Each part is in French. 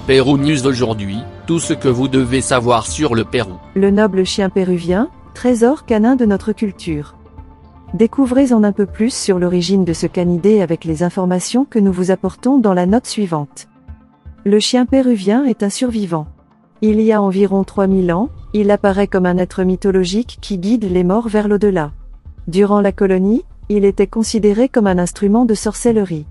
Pérou News aujourd'hui, tout ce que vous devez savoir sur le Pérou. Le noble chien péruvien, trésor canin de notre culture. Découvrez-en un peu plus sur l'origine de ce canidé avec les informations que nous vous apportons dans la note suivante. Le chien péruvien est un survivant. Il y a environ 3000 ans, il apparaît comme un être mythologique qui guide les morts vers l'au-delà. Durant la colonie, il était considéré comme un instrument de sorcellerie.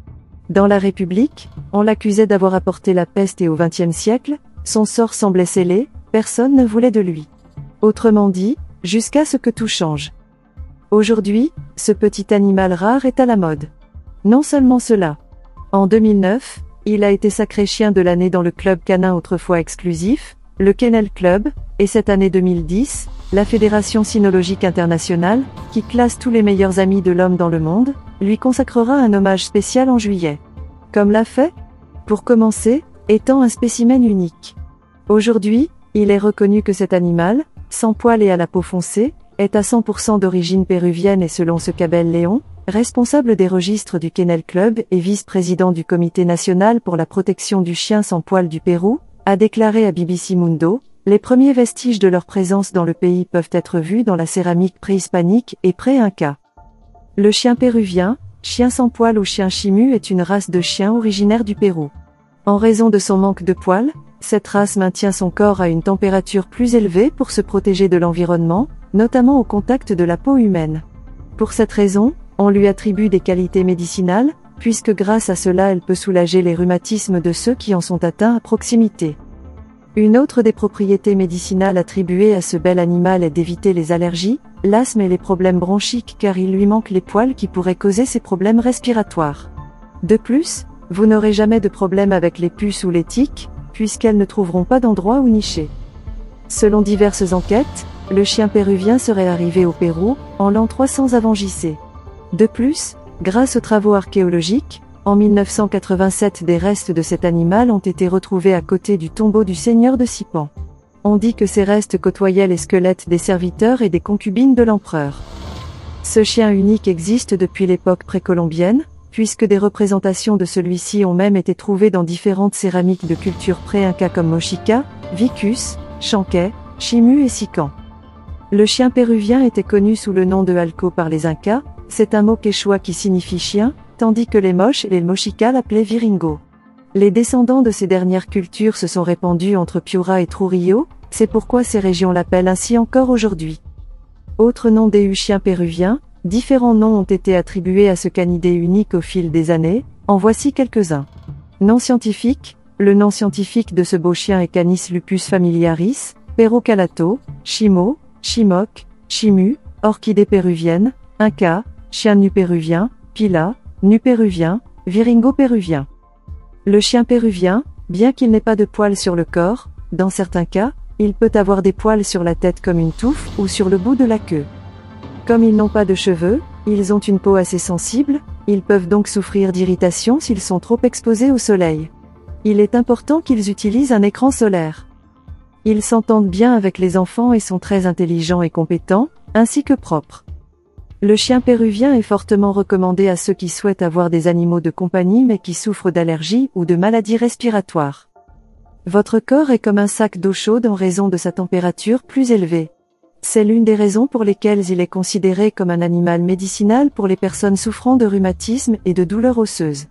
Dans la République, on l'accusait d'avoir apporté la peste et au XXe siècle, son sort semblait scellé, personne ne voulait de lui. Autrement dit, jusqu'à ce que tout change. Aujourd'hui, ce petit animal rare est à la mode. Non seulement cela. En 2009, il a été sacré chien de l'année dans le club canin autrefois exclusif, le Kennel Club, et cette année 2010, la Fédération cynologique internationale, qui classe tous les meilleurs amis de l'homme dans le monde, lui consacrera un hommage spécial en juillet. Comme l'a fait, pour commencer, étant un spécimen unique. Aujourd'hui, il est reconnu que cet animal, sans poils et à la peau foncée, est à 100% d'origine péruvienne et selon ce qu'Abel Léon, responsable des registres du Kennel Club et vice-président du Comité national pour la protection du chien sans poils du Pérou, a déclaré à BBC Mundo, les premiers vestiges de leur présence dans le pays peuvent être vus dans la céramique préhispanique et pré-inca. Le chien péruvien, chien sans poils ou chien chimu est une race de chien originaire du Pérou. En raison de son manque de poils, cette race maintient son corps à une température plus élevée pour se protéger de l'environnement, notamment au contact de la peau humaine. Pour cette raison, on lui attribue des qualités médicinales, puisque grâce à cela elle peut soulager les rhumatismes de ceux qui en sont atteints à proximité. Une autre des propriétés médicinales attribuées à ce bel animal est d'éviter les allergies, l'asthme et les problèmes bronchiques car il lui manque les poils qui pourraient causer ces problèmes respiratoires. De plus, vous n'aurez jamais de problème avec les puces ou les tiques, puisqu'elles ne trouveront pas d'endroit où nicher. Selon diverses enquêtes, le chien péruvien serait arrivé au Pérou, en l'an 300 avant JC. De plus, grâce aux travaux archéologiques, en 1987 des restes de cet animal ont été retrouvés à côté du tombeau du seigneur de Sipan. On dit que ces restes côtoyaient les squelettes des serviteurs et des concubines de l'empereur. Ce chien unique existe depuis l'époque précolombienne, puisque des représentations de celui-ci ont même été trouvées dans différentes céramiques de culture pré-inca comme Mochica, Vicus, Chankay, Chimu et Sican. Le chien péruvien était connu sous le nom de Alco par les Incas, c'est un mot quechua qui signifie chien, tandis que les Moches et les Mochica l'appelaient Viringo. Les descendants de ces dernières cultures se sont répandus entre Piura et Trujillo, c'est pourquoi ces régions l'appellent ainsi encore aujourd'hui. Autre nom des chiens péruviens, différents noms ont été attribués à ce canidé unique au fil des années, en voici quelques-uns. Nom scientifique, le nom scientifique de ce beau chien est Canis lupus familiaris, Perocalato, Chimo, Chimoc, Chimu, orchidée péruvienne, Inca, chien nu péruvien, Pila, nu péruvien, Viringo péruvien. Le chien péruvien, bien qu'il n'ait pas de poils sur le corps, dans certains cas, il peut avoir des poils sur la tête comme une touffe ou sur le bout de la queue. Comme ils n'ont pas de cheveux, ils ont une peau assez sensible, ils peuvent donc souffrir d'irritation s'ils sont trop exposés au soleil. Il est important qu'ils utilisent un écran solaire. Ils s'entendent bien avec les enfants et sont très intelligents et compétents, ainsi que propres. Le chien péruvien est fortement recommandé à ceux qui souhaitent avoir des animaux de compagnie mais qui souffrent d'allergies ou de maladies respiratoires. Votre corps est comme un sac d'eau chaude en raison de sa température plus élevée. C'est l'une des raisons pour lesquelles il est considéré comme un animal médicinal pour les personnes souffrant de rhumatisme et de douleurs osseuses.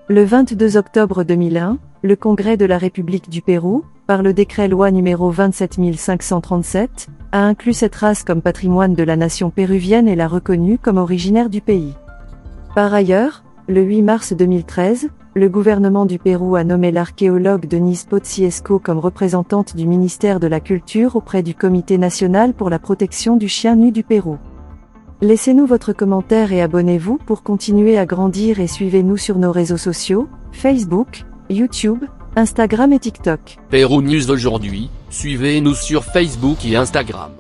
Le 22 octobre 2001, le Congrès de la République du Pérou, par le décret loi numéro 27537, a inclus cette race comme patrimoine de la nation péruvienne et l'a reconnue comme originaire du pays. Par ailleurs, le 8 mars 2013, le gouvernement du Pérou a nommé l'archéologue Denise Pociesco comme représentante du ministère de la Culture auprès du Comité national pour la protection du chien nu du Pérou. Laissez-nous votre commentaire et abonnez-vous pour continuer à grandir et suivez-nous sur nos réseaux sociaux, Facebook, YouTube, Instagram et TikTok. Pérou News aujourd'hui, suivez-nous sur Facebook et Instagram.